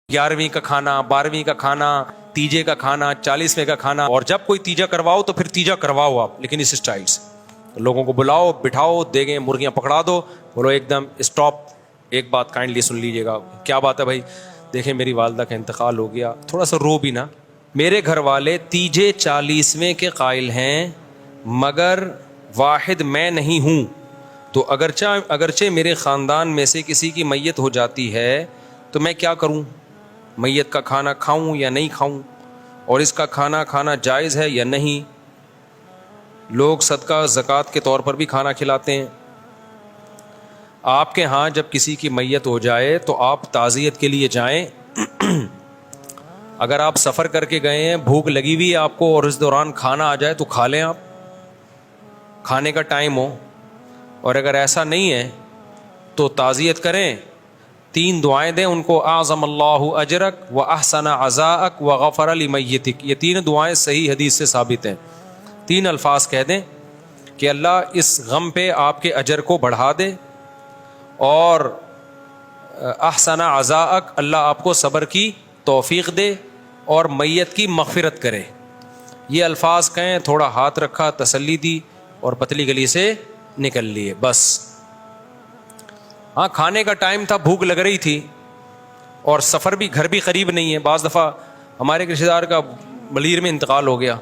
11ویں کا کھانا، 12ویں کا کھانا، تیجے کا کھانا، 40ویں کا کھانا، اور جب کوئی تیجا کرواؤ تو پھر تیجا کرواؤ آپ، لیکن اس اسٹائل سے لوگوں کو بلاؤ، بٹھاؤ، دیگیں مرغیاں پکڑا دو، بولو ایک دم اسٹاپ، ایک بات کائنڈلی سن لیجیے گا۔ کیا بات ہے بھائی؟ دیکھیں میری والدہ کا انتقال ہو گیا، تھوڑا سا رو بھی نا۔ میرے گھر والے تیجے 40ویں کے قائل ہیں، مگر واحد میں نہیں ہوں، تو اگرچہ میرے خاندان میں سے کسی کی میت ہو جاتی ہے تو میں کیا کروں؟ میت کا کھانا کھاؤں یا نہیں کھاؤں؟ اور اس کا کھانا کھانا جائز ہے یا نہیں؟ لوگ صدقہ زکوٰۃ کے طور پر بھی کھانا کھلاتے ہیں۔ آپ کے ہاں جب کسی کی میت ہو جائے تو آپ تعزیت کے لیے جائیں، اگر آپ سفر کر کے گئے ہیں، بھوک لگی ہوئی ہے آپ کو، اور اس دوران کھانا آ جائے تو کھا لیں، آپ کھانے کا ٹائم ہو، اور اگر ایسا نہیں ہے تو تعزیت کریں، 3 دعائیں دیں ان کو، اعظم اللہ اجرک و احسن عزاءک و غفر لمیتک، یہ 3 دعائیں صحیح حدیث سے ثابت ہیں۔ 3 الفاظ کہہ دیں کہ اللہ اس غم پہ آپ کے اجر کو بڑھا دے، اور احسن عزاءک، اللہ آپ کو صبر کی توفیق دے، اور میت کی مغفرت کرے۔ یہ الفاظ کہیں، تھوڑا ہاتھ رکھا، تسلی دی، اور پتلی گلی سے نکل لیے، بس۔ ہاں کھانے کا ٹائم تھا، بھوک لگ رہی تھی، اور سفر بھی، گھر بھی قریب نہیں ہے۔ بعض دفعہ ہمارے رشتہ دار کا ملیر میں انتقال ہو گیا،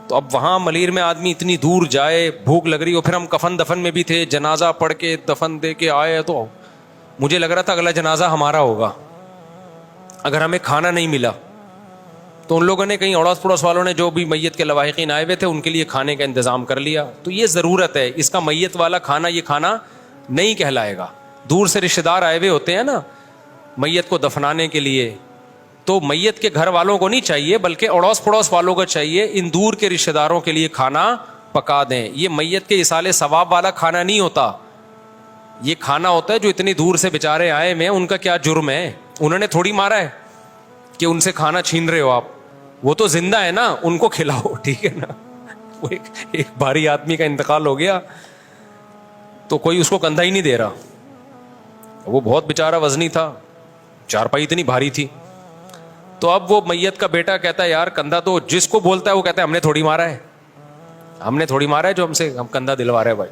تو اب وہاں ملیر میں آدمی اتنی دور جائے، بھوک لگ رہی ہو، پھر ہم کفن دفن میں بھی تھے، جنازہ پڑھ کے دفن دے کے آئے، تو مجھے لگ رہا تھا اگلا جنازہ ہمارا ہوگا اگر ہمیں کھانا نہیں ملا۔ تو ان لوگوں نے، کہیں اڑوس پڑوس والوں نے، جو بھی میت کے لواحقین آئے ہوئے تھے، ان کے لیے کھانے کا انتظام کر لیا۔ تو یہ ضرورت ہے، اس کا میت والا کھانا یہ کھانا نہیں کہلائے گا۔ دور سے رشتہ دار آئے ہوئے ہوتے ہیں نا میت کو دفنانے کے لیے، تو میت کے گھر والوں کو نہیں چاہیے، بلکہ اڑوس پڑوس والوں کو چاہیے ان دور کے رشتہ داروں کے لیے کھانا پکا دیں۔ یہ میت کے ایصال ثواب والا کھانا نہیں ہوتا، یہ کھانا ہوتا ہے جو اتنی دور سے بیچارے آئے ہیں، ان کا کیا جرم ہے؟ انہوں نے تھوڑی مارا ہے کہ ان سے کھانا چھین رہے ہو آپ، وہ تو زندہ ہے نا، ان کو کھلاؤ، ٹھیک ہے نا۔ وہ ایک بھاری آدمی کا انتقال ہو گیا تو کوئی اس کو کندھا ہی نہیں دے رہا، وہ بہت بیچارہ وزنی تھا، چارپائی اتنی بھاری تھی۔ تو اب وہ میت کا بیٹا کہتا ہے، یار کندھا تو جس کو بولتا ہے وہ کہتا ہے ہم نے تھوڑی مارا ہے، ہم نے تھوڑی مارا ہے جو ہم کندھا دلوا رہے ہیں بھائی۔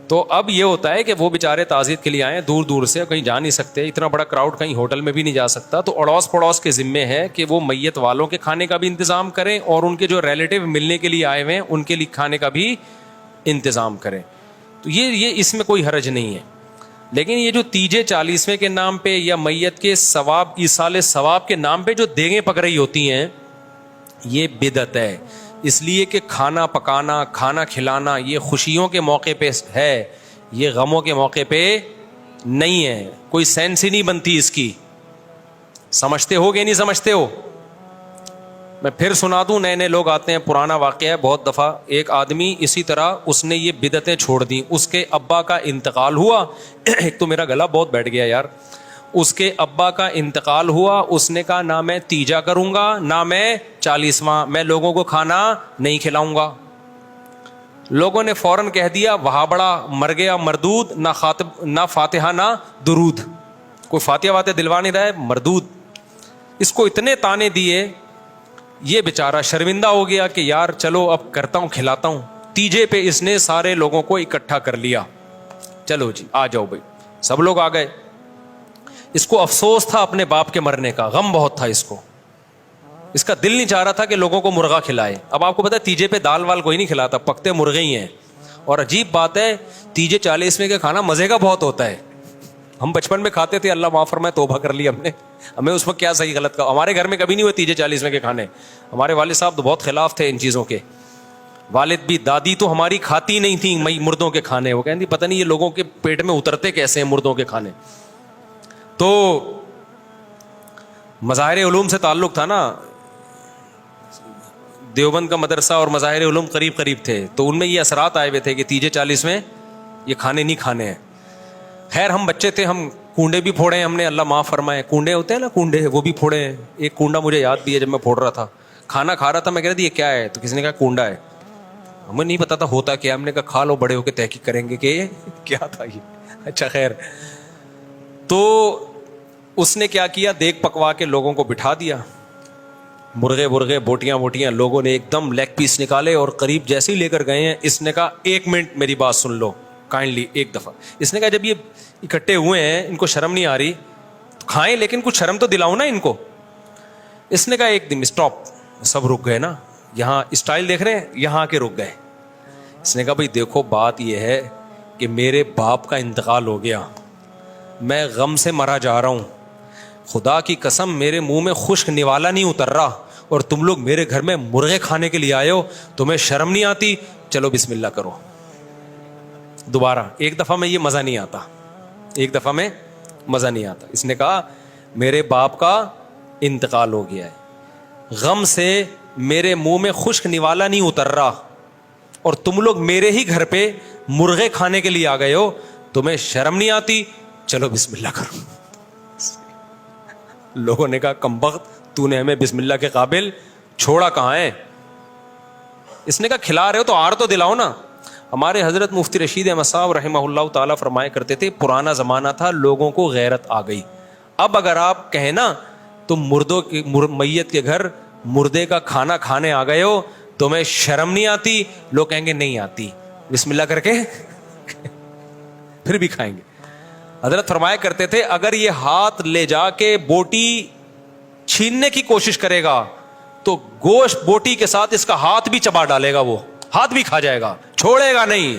تو اب یہ ہوتا ہے کہ وہ بیچارے تعزیت کے لیے آئے دور دور سے، کہیں جا نہیں سکتے، اتنا بڑا کراؤڈ کہیں ہوٹل میں بھی نہیں جا سکتا، تو اڑوس پڑوس کے ذمے ہے کہ وہ میت والوں کے کھانے کا بھی انتظام کریں، اور ان کے جو ریلیٹو ملنے کے لیے آئے ہوئے ہیں ان کے لیے کھانے کا بھی انتظام کریں۔ تو یہ اس میں کوئی حرج نہیں ہے۔ لیکن یہ جو تیجے 40ویں کے نام پہ یا میت کے ثواب، ایصال ثواب کے نام پہ جو دیگیں پک رہی ہوتی ہیں، یہ بدعت ہے۔ اس لیے کہ کھانا پکانا، کھانا کھلانا یہ خوشیوں کے موقع پہ ہے، یہ غموں کے موقع پہ نہیں ہے، کوئی سینس ہی نہیں بنتی اس کی۔ سمجھتے ہو کہ نہیں سمجھتے ہو؟ میں پھر سنا دوں، نئے نئے لوگ آتے ہیں، پرانا واقعہ ہے، بہت دفعہ ایک آدمی اسی طرح اس نے یہ بدعتیں چھوڑ دیں، اس کے ابا کا انتقال ہوا، ایک تو میرا گلا بہت بیٹھ گیا یار، اس کے ابا کا انتقال ہوا، اس نے کہا نہ میں تیجا کروں گا، نہ میں 40واں، میں لوگوں کو کھانا نہیں کھلاؤں گا۔ لوگوں نے فوراً کہہ دیا وہاں بڑا مر گیا مردود، نہ فاتحہ نہ درود، کوئی فاتحہ واتحہ دلوا نہیں رہا ہے، مردود۔ اس کو اتنے تانے دیے، یہ بیچارہ شرمندہ ہو گیا کہ یار چلو اب کرتا ہوں، کھلاتا ہوں۔ تیجے پہ اس نے سارے لوگوں کو اکٹھا کر لیا، چلو جی آ جاؤ بھائی، سب لوگ آ گئے۔ اس کو افسوس تھا اپنے باپ کے مرنے کا، غم بہت تھا اس کو، اس کا دل نہیں چاہ رہا تھا کہ لوگوں کو مرغا کھلائے۔ اب آپ کو پتا ہے تیجے پہ دال وال کوئی نہیں کھلاتا، پکتے مرغے ہی ہیں، اور عجیب بات ہے تیجے 40ویں کا کھانا مزے کا بہت ہوتا ہے۔ ہم بچپن میں کھاتے تھے، اللہ معاف فرمائے، توبہ کر لی ہم نے، ہمیں اس وقت کیا صحیح غلط کا، ہمارے گھر میں کبھی نہیں ہوئے تیجے 40ویں کے کھانے، ہمارے والد صاحب تو بہت خلاف تھے ان چیزوں کے، والد بھی، دادی تو ہماری کھاتی نہیں تھی مردوں کے کھانے، وہ کہتی پتہ نہیں یہ لوگوں کے پیٹ میں اترتے کیسے ہیں مردوں کے کھانے۔ تو مظاہر علوم سے تعلق تھا نا، دیوبند کا مدرسہ اور مظاہر علوم قریب قریب تھے، تو ان میں یہ اثرات آئے ہوئے تھے کہ تیجے 40ویں یہ کھانے نہیں کھانے ہیں۔ خیر ہم بچے تھے، ہم کنڈے بھی پھوڑے ہیں ہم نے، اللہ معاف فرمائے، کنڈے ہوتے ہیں نا، کنڈے وہ بھی پھوڑے ہیں۔ ایک کنڈا مجھے یاد بھی ہے، جب میں پھوڑ رہا تھا، کھانا کھا رہا تھا، میں کہہ رہا تھا یہ کیا ہے، تو کسی نے کہا کنڈا ہے، ہمیں نہیں پتا تھا ہوتا کیا، ہم نے کہا کھا لو، بڑے ہو کے تحقیق کریں گے کہ یہ کیا تھا یہ۔ اچھا خیر، تو اس نے کیا کیا, دیگ پکوا کے لوگوں کو بٹھا دیا, مرغے بوٹیاں لوگوں نے ایک دم لیگ پیس نکالے اور قریب جیسے ہی لے کر گئے ہیں, اس نے کہا 1 منٹ میری بات سن لو کائنڈلی ایک دفعہ. اس نے کہا جب یہ اکٹھے ہوئے ہیں ان کو شرم نہیں آ رہی تو کھائیں, لیکن کچھ شرم تو دلاؤ نا ان کو. اس نے کہا ایک دم اسٹاپ. سب رک گئے نا, یہاں اسٹائل دیکھ رہے ہیں, یہاں کے رک گئے. اس نے کہا بھائی دیکھو بات یہ ہے کہ میرے باپ کا انتقال ہو گیا, میں غم سے مرا جا رہا ہوں, خدا کی قسم میرے منہ میں خشک نوالا نہیں اتر رہا, اور تم لوگ میرے گھر میں مرغے کھانے کے لیے آئے ہو, تمہیں شرم نہیں آتی؟ چلو بسم اللہ کرو. دوبارہ ایک دفعہ میں یہ مزہ نہیں آتا, ایک دفعہ میں مزہ نہیں آتا. اس نے کہا میرے باپ کا انتقال ہو گیا ہے, غم سے میرے منہ میں خشک نوالا نہیں اتر رہا, اور تم لوگ میرے ہی گھر پہ مرغے کھانے کے لیے آ گئے ہو, تمہیں شرم نہیں آتی؟ چلو بسم اللہ کرو. لوگوں نے کہا کمبخت, تو نے ہمیں بسم اللہ کے قابل چھوڑا کہاں ہے. اس نے کہا کھلا رہے ہو تو آر تو دلاؤ نا. ہمارے حضرت مفتی رشید احمد صاحب رحمہ اللہ تعالیٰ فرمایا کرتے تھے, پرانا زمانہ تھا, لوگوں کو غیرت آ گئی. اب اگر آپ کہیں نا تم میت کے گھر مردے کا کھانا کھانے آ گئے ہو, تمہیں شرم نہیں آتی؟ لوگ کہیں گے نہیں آتی, بسم اللہ کر کے پھر بھی کھائیں گے. حضرت فرمایا کرتے تھے اگر یہ ہاتھ لے جا کے بوٹی چھیننے کی کوشش کرے گا تو گوشت بوٹی کے ساتھ اس کا ہاتھ بھی چبا ڈالے گا, وہ ہاتھ بھی کھا جائے گا, چھوڑے گا نہیں.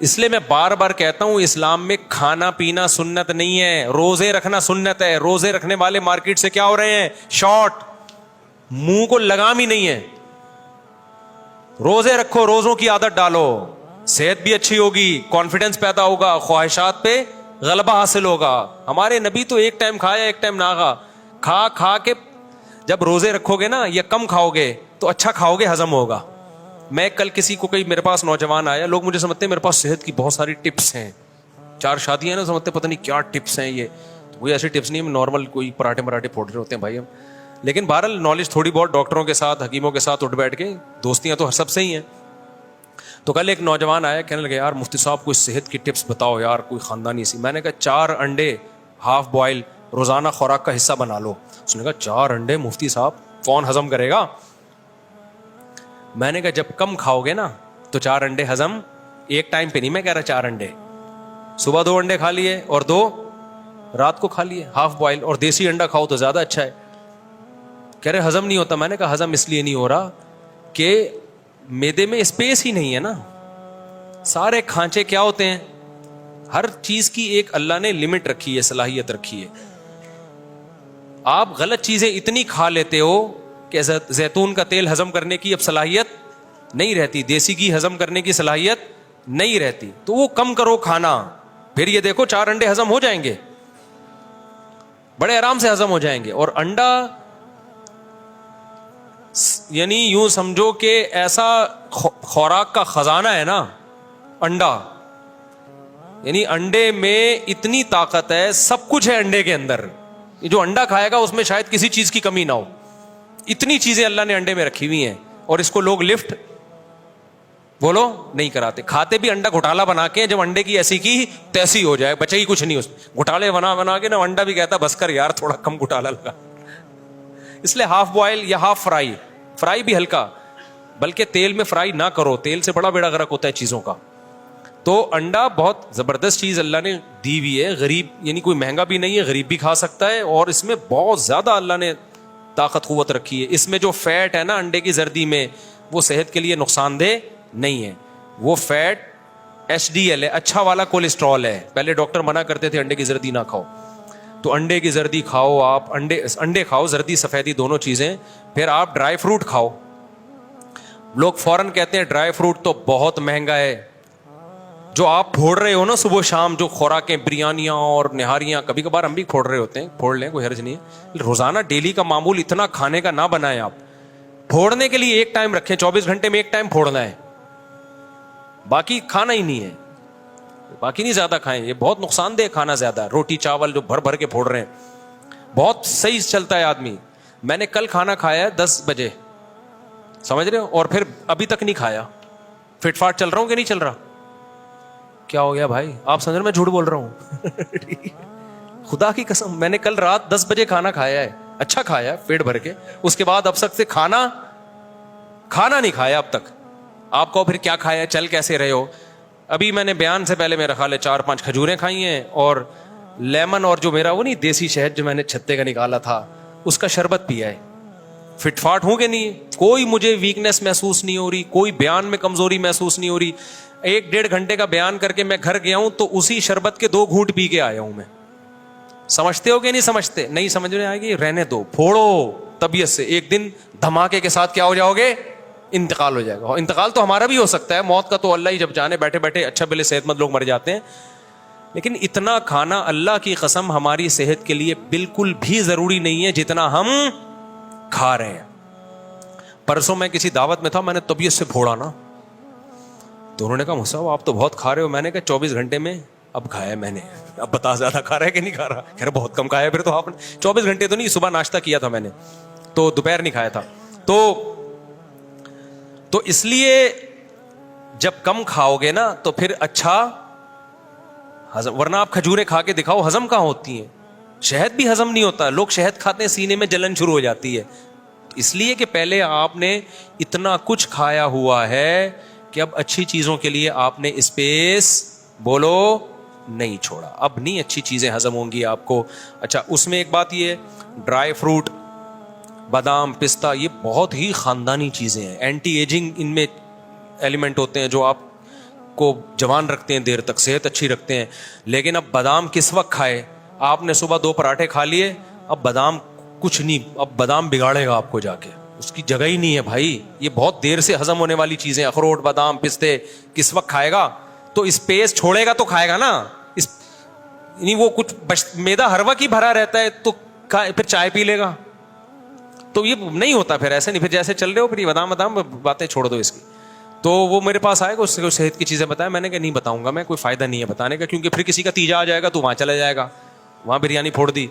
اس لیے میں بار بار کہتا ہوں اسلام میں کھانا پینا سنت نہیں ہے, روزے رکھنا سنت ہے. روزے رکھنے والے مارکیٹ سے کیا ہو رہے ہیں, شارٹ, منہ کو لگام ہی نہیں ہے. روزے رکھو, روزوں کی عادت ڈالو, صحت بھی اچھی ہوگی, کانفیڈنس پیدا ہوگا, خواہشات پہ غلبہ حاصل ہوگا. ہمارے نبی تو ایک ٹائم کھایا ایک ٹائم نہ کھا کے جب روزے رکھو گے نا یا کم کھاؤ گے تو اچھا کھاؤ گے, ہضم ہوگا. میں کل کسی کو کہیں میرے پاس نوجوان آیا, لوگ مجھے سمجھتے ہیں میرے پاس صحت کی بہت ساری ٹپس ہیں, 4 شادیاں نا, سمجھتے پتہ نہیں کیا ٹپس ہیں یہ. تو کوئی ایسی ٹپس نہیں, نارمل کوئی پراٹھے پھوڑ رہے ہوتے ہیں بھائی ہم, لیکن بہرحال نالج تھوڑی بہت ڈاکٹروں کے ساتھ حکیموں کے ساتھ اٹھ بیٹھ کے, دوستیاں تو سب سے ہی ہیں. تو کل ایک نوجوان آیا, کہنے لگے یار مفتی صاحب کوئی صحت کی ٹپس بتاؤ یار, کوئی خاندانی سی. میں نے کہا 4 انڈے ہاف بوائل روزانہ خوراک کا حصہ بنا لو. اس نے کہا 4 انڈے مفتی صاحب کون ہضم کرے گا؟ میں نے کہا جب کم کھاؤ گے نا تو 4 انڈے ہضم, ایک ٹائم پہ نہیں میں کہہ رہا 4 انڈے, صبح 2 انڈے کھا لیے اور 2 رات کو کھا لیے ہاف بوائل, اور دیسی انڈا کھاؤ تو زیادہ اچھا ہے. کہہ رہے ہضم نہیں ہوتا. میں نے کہا ہضم اس لیے نہیں ہو رہا کہ میدے میں اسپیس ہی نہیں ہے نا. سارے کھانچے کیا ہوتے ہیں, ہر چیز کی ایک اللہ نے لمٹ رکھی ہے, صلاحیت رکھی ہے. آپ غلط چیزیں اتنی کھا لیتے ہو کہ زیتون کا تیل ہضم کرنے کی اب صلاحیت نہیں رہتی, دیسی گھی ہضم کرنے کی صلاحیت نہیں رہتی. تو وہ کم کرو کھانا, پھر یہ دیکھو 4 انڈے ہضم ہو جائیں گے, بڑے آرام سے ہضم ہو جائیں گے. اور انڈا یعنی یوں سمجھو کہ ایسا خوراک کا خزانہ ہے نا انڈا, یعنی انڈے میں اتنی طاقت ہے, سب کچھ ہے انڈے کے اندر. جو انڈا کھائے گا اس میں شاید کسی چیز کی کمی نہ ہو, اتنی چیزیں اللہ نے انڈے میں رکھی ہوئی ہیں. اور اس کو لوگ لفٹ بولو نہیں کراتے, کھاتے بھی انڈا گھوٹالا بنا کے, جب انڈے کی ایسی کی تیسی ہو جائے, بچے ہی کچھ نہیں, اس گھوٹالے بنا کے نا انڈا بھی کہتا بس کر یار تھوڑا کم گھوٹالا لگا. اس لیے ہاف بوائل یا ہاف فرائی بھی ہلکا, بلکہ تیل میں فرائی نہ کرو, تیل سے بڑا بیڑا غرق ہوتا ہے چیزوں کا. تو انڈا بہت زبردست چیز اللہ نے دی ہوئی ہے, غریب یعنی کوئی مہنگا بھی نہیں ہے, غریب بھی کھا سکتا ہے, اور اس میں بہت زیادہ اللہ نے طاقت قوت رکھی ہے. اس میں جو فیٹ ہے نا انڈے کی زردی میں, وہ صحت کے لیے نقصان دہ نہیں ہے. وہ فیٹ HDL ہے, اچھا والا کولیسٹرول ہے. پہلے ڈاکٹر منع کرتے تھے انڈے کی زردی نہ کھاؤ, تو انڈے کی زردی کھاؤ آپ, انڈے کھاؤ, زردی سفیدی دونوں چیزیں. پھر آپ ڈرائی فروٹ کھاؤ. لوگ فوراً کہتے ہیں ڈرائی فروٹ تو بہت مہنگا ہے. جو آپ پھوڑ رہے ہو نا صبح شام, جو خوراکیں بریانیاں اور نہاریاں, کبھی کبھار ہم بھی پھوڑ رہے ہوتے ہیں, پھوڑ لیں کوئی حرج نہیں ہے, روزانہ ڈیلی کا معمول اتنا کھانے کا نہ بنائیں. آپ پھوڑنے کے لیے ایک ٹائم رکھیں, 24 گھنٹے میں ایک ٹائم پھوڑنا ہے, باقی کھانا ہی نہیں ہے, باقی نہیں زیادہ کھائیں. یہ بہت نقصان دہ کھانا زیادہ ہے. روٹی چاول جو بھر بھر کے پھوڑ رہے ہیں, بہت صحیح چلتا ہے آدمی. میں نے کل کھانا کھایا ہے 10 بجے, سمجھ رہے ہو, اور پھر ابھی تک نہیں کھایا. فٹ فاٹ چل رہا ہوں کہ نہیں چل رہا؟ کیا ہو گیا بھائی, آپ سمجھ رہے میں جھوٹ بول رہا ہوں؟ خدا کی قسم میں نے کل رات 10 بجے کھانا کھایا ہے, اچھا کھایا پیٹ بھر کے, اس کے بعد اب تک سے کھانا نہیں کھایا اب تک. آپ کو پھر کیا کھایا, چل کیسے رہے ہو؟ ابھی میں نے بیان سے پہلے میرا خیال ہے 4-5 کھجوریں کھائی ہیں, اور لیمن اور جو میرا وہ نہیں دیسی شہد جو میں نے چھتے کا نکالا تھا اس کا شربت پیا ہے. فٹ فاٹ ہوں کہ نہیں, کوئی مجھے ویکنیس محسوس نہیں ہو رہی, کوئی بیان میں کمزوری محسوس نہیں ہو رہی. 1-1.5 گھنٹے کا بیان کر کے میں گھر گیا ہوں تو اسی شربت کے 2 گھونٹ پی کے آیا ہوں میں. سمجھتے ہو کہ نہیں سمجھتے؟ نہیں سمجھ میں آئے گی, رہنے دو, پھوڑو طبیعت سے. ایک دن دھماکے کے ساتھ کیا ہو جاؤ گے, انتقال ہو جائے گا. انتقال تو ہمارا بھی ہو سکتا ہے, موت کا تو اللہ ہی جب جانے, بیٹھے بیٹھے اچھا بھلے صحت مند لوگ مر جاتے ہیں, لیکن اتنا کھانا اللہ کی قسم ہماری صحت کے لیے بالکل بھی ضروری نہیں ہے جتنا ہم کھا رہے ہیں. پرسوں میں کسی دعوت میں تھا, میں نے طبیعت سے پھوڑا نا, تو انہوں نے کہا مصعب آپ تو بہت کھا رہے ہو. میں نے کہا 24 گھنٹے میں اب کھایا میں نے, اب بتا زیادہ کھا رہا ہے کہ نہیں کھا رہا. خیر بہت کم کھایا پھر تو آپ نے. 24 گھنٹے تو نہیں, صبح ناشتہ کیا تھا میں نے, تو دوپہر نہیں کھایا تھا. تو اس لیے جب کم کھاؤ گے نا تو پھر اچھا ہضم, ورنہ آپ کھجوریں کھا کے دکھاؤ ہضم کہاں ہوتی ہیں. شہد بھی ہضم نہیں ہوتا, لوگ شہد کھاتے ہیں سینے میں جلن شروع ہو جاتی ہے. اس لیے کہ پہلے آپ نے اتنا کچھ کھایا ہوا ہے کہ اب اچھی چیزوں کے لیے آپ نے اسپیس بولو نہیں چھوڑا. اب نہیں اچھی چیزیں ہضم ہوں گی آپ کو. اچھا اس میں ایک بات یہ, ڈرائی فروٹ, بادام, پستہ, یہ بہت ہی خاندانی چیزیں ہیں. اینٹی ایجنگ ان میں ایلیمنٹ ہوتے ہیں جو آپ کو جوان رکھتے ہیں دیر تک, صحت اچھی رکھتے ہیں. لیکن اب بادام کس وقت کھائے؟ آپ نے صبح 2 پراٹھے کھا لیے, اب بادام کچھ نہیں, اب بادام بگاڑے گا آپ کو جا کے, اس کی جگہ ہی نہیں ہے بھائی. یہ بہت دیر سے ہضم ہونے والی چیزیں, اخروٹ, بادام, پستے کس وقت کھائے گا؟ تو اسپیس چھوڑے گا تو کھائے گا نا. نہیں وہ کچھ میدا ہر وقت ہی بھرا رہتا ہے تو پھر چائے پی لے گا, تو یہ نہیں ہوتا پھر ایسے نہیں. پھر جیسے چل رہے ہو پھر یہ بادام باتیں چھوڑ دو اس کی. تو وہ میرے پاس آئے گا, اس سے صحت کی چیزیں بتایا. میں نے کہا نہیں بتاؤں گا میں, کوئی فائدہ نہیں ہے بتانے کا, کیونکہ پھر کسی کا تیجا آ جائے گا تو وہاں چلا جائے گا, وہاں بریانی پھوڑ دی.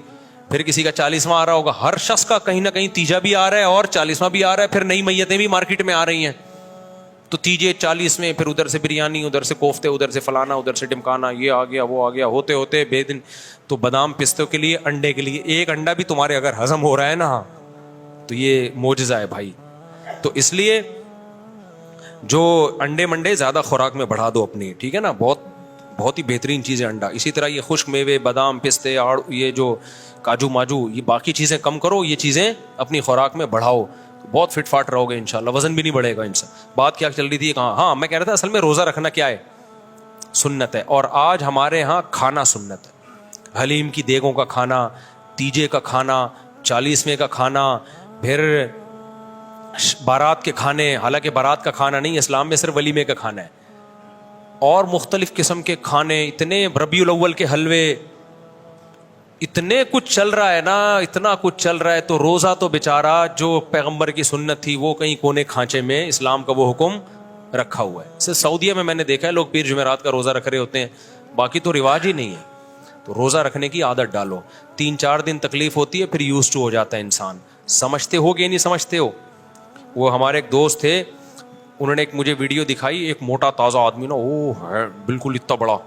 پھر کسی کا 40واں آ رہا ہوگا, ہر شخص کا کہیں نہ کہیں تیجا بھی آ رہا ہے اور 40واں بھی آ رہا ہے. پھر نئی میتیں بھی مارکیٹ میں آ رہی ہیں, تو تیجے 40 میں, پھر ادھر سے بریانی, ادھر سے کوفتے, ادھر سے فلانا, ادھر سے ڈمکانا, یہ آ گیا وہ آ گیا, ہوتے ہوتے بے دن. تو بادام پستوں کے لیے, انڈے کے لیے, ایک انڈا بھی تمہارے اگر ہضم ہو رہا ہے نا تو یہ معجزہ ہے بھائی. تو اس لیے جو انڈے منڈے زیادہ خوراک میں بڑھا دو اپنی, ٹھیک ہے نا, بہت ہی بہترین چیز ہے انڈا. اسی طرح یہ خشک میوے, بادام, پستے, اور یہ جو کاجو ماجو, یہ باقی چیزیں کم کرو, یہ چیزیں اپنی خوراک میں بڑھاؤ, بہت فٹ فاٹ رہو گے انشاءاللہ, وزن بھی نہیں بڑھے گا ان سے. بات کیا چل رہی تھی کہاں, ہاں میں کہہ رہا تھا اصل میں روزہ رکھنا کیا ہے, سنت ہے. اور آج ہمارے ہاں کھانا سنت ہے. حلیم کی دیگوں کا کھانا, تیجے کا کھانا, 40ویں کا کھانا, پھر بارات کے کھانے, حالانکہ بارات کا کھانا نہیں, اسلام میں صرف ولیمے کا کھانا ہے, اور مختلف قسم کے کھانے, اتنے ربیع الاول کے حلوے, اتنے کچھ چل رہا ہے نا, اتنا کچھ چل رہا ہے. تو روزہ تو بیچارہ جو پیغمبر کی سنت تھی وہ کہیں کونے کھانچے میں اسلام کا وہ حکم رکھا ہوا ہے. صرف سعودیہ میں نے دیکھا ہے لوگ پیر جمعرات کا روزہ رکھ رہے ہوتے ہیں, باقی تو رواج ہی نہیں ہے. تو روزہ رکھنے کی عادت ڈالو, 3-4 دن تکلیف ہوتی ہے, پھر یوز ٹو ہو جاتا ہے انسان. سمجھتے ہو کہ نہیں سمجھتے ہو؟ وہ ہمارے ایک دوست تھے, انہوں نے ایک مجھے ویڈیو دکھائی, ایک موٹا تازہ آدمی نا, وہ ہے بالکل اتنا بڑا,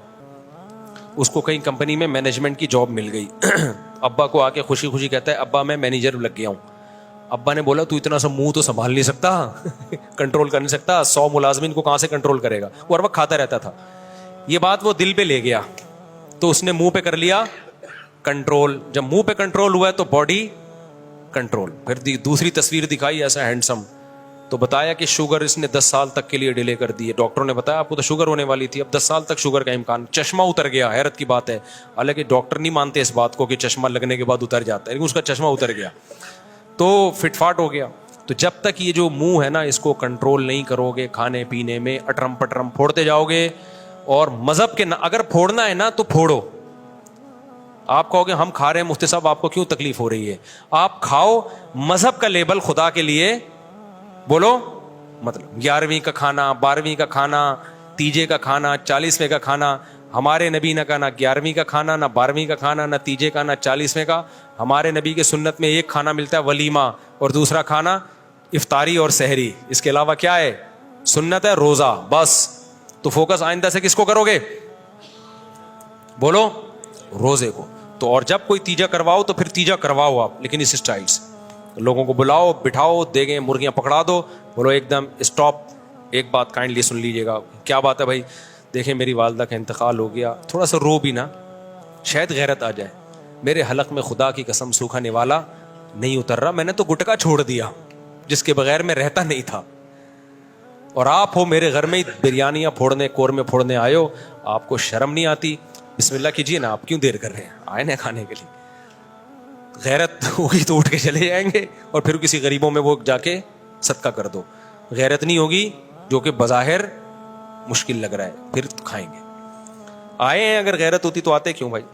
اس کو کہیں کمپنی میں مینجمنٹ کی جاب مل گئی. ابا کو آ کے خوشی خوشی کہتا ہے ابا میں مینیجر لگ گیا ہوں. ابا نے بولا تو اتنا سا منہ تو سنبھال نہیں سکتا, کنٹرول کر نہیں سکتا, 100 ملازمین کو کہاں سے کنٹرول کرے گا. وہ ہر وقت کھاتا رہتا تھا. یہ بات وہ دل پہ لے گیا, تو اس نے منہ پہ کر لیا کنٹرول. جب منہ پہ کنٹرول ہوا ہے تو باڈی کنٹرول. پھر دوسری تصویر دکھائی ایسا ہینڈسم, تو بتایا کہ شوگر اس نے 10 سال تک کے لیے ڈیلے کر دی ہے. ڈاکٹروں نے بتایا آپ کو تو شوگر ہونے والی تھی, اب 10 سال تک شوگر کا امکان. چشمہ اتر گیا, حیرت کی بات ہے, حالانکہ ڈاکٹر نہیں مانتے اس بات کو کہ چشمہ لگنے کے بعد اتر جاتا ہے, لیکن اس کا چشمہ اتر گیا, تو فٹ فاٹ ہو گیا. تو جب تک یہ جو منہ ہے نا اس کو کنٹرول نہیں کرو گے, کھانے پینے میں اٹرم پٹرم پھوڑتے جاؤ گے, اور مذہب کے اگر پھوڑنا ہے نا تو پھوڑو. آپ کہو گے ہم کھا رہے ہیں مفتی صاحب آپ کو کیوں تکلیف ہو رہی ہے, آپ کھاؤ, مذہب کا لیبل خدا کے لیے بولو, مطلب 11ویں کا کھانا, 12ویں کا کھانا, تیجے کا کھانا, 40ویں کا کھانا. ہمارے نبی نے کہا نہ 11ویں کا کھانا, نہ 12ویں کا کھانا, نہ تیجے کا, نہ 40ویں کا. ہمارے نبی کے سنت میں ایک کھانا ملتا ہے ولیمہ, اور دوسرا کھانا افطاری اور سحری. اس کے علاوہ کیا ہے؟ سنت ہے روزہ, بس. تو فوکس آئندہ سے کس کو کرو گے؟ بولو, روزے کو. تو اور جب کوئی تیجا کرواؤ تو پھر تیجا کرواؤ آپ, لیکن اس اسٹائل سے. لوگوں کو بلاؤ, بٹھاؤ, دیگیں مرغیاں پکڑا دو, بولو ایک دم اسٹاپ, ایک بات کائنڈلی سن لیجیے گا. کیا بات ہے بھائی؟ دیکھیں میری والدہ کا انتقال ہو گیا. تھوڑا سا رو بھی نا, شاید غیرت آ جائے. میرے حلق میں خدا کی قسم سوکھا نوالا نہیں اتر رہا, میں نے تو گٹکا چھوڑ دیا جس کے بغیر میں رہتا نہیں تھا, اور آپ ہو میرے گھر میں بریانیاں پھوڑنے, قورمے پھوڑنے آئے ہو, آپ کو شرم نہیں آتی؟ بسم اللہ کیجیے نا, آپ کیوں دیر کر رہے ہیں, آئے نا کھانے کے لیے. غیرت ہوگی تو اٹھ کے چلے جائیں گے, اور پھر کسی غریبوں میں وہ جا کے صدقہ کر دو. غیرت نہیں ہوگی, جو کہ بظاہر مشکل لگ رہا ہے, پھر کھائیں گے. آئے ہیں, اگر غیرت ہوتی تو آتے کیوں بھائی؟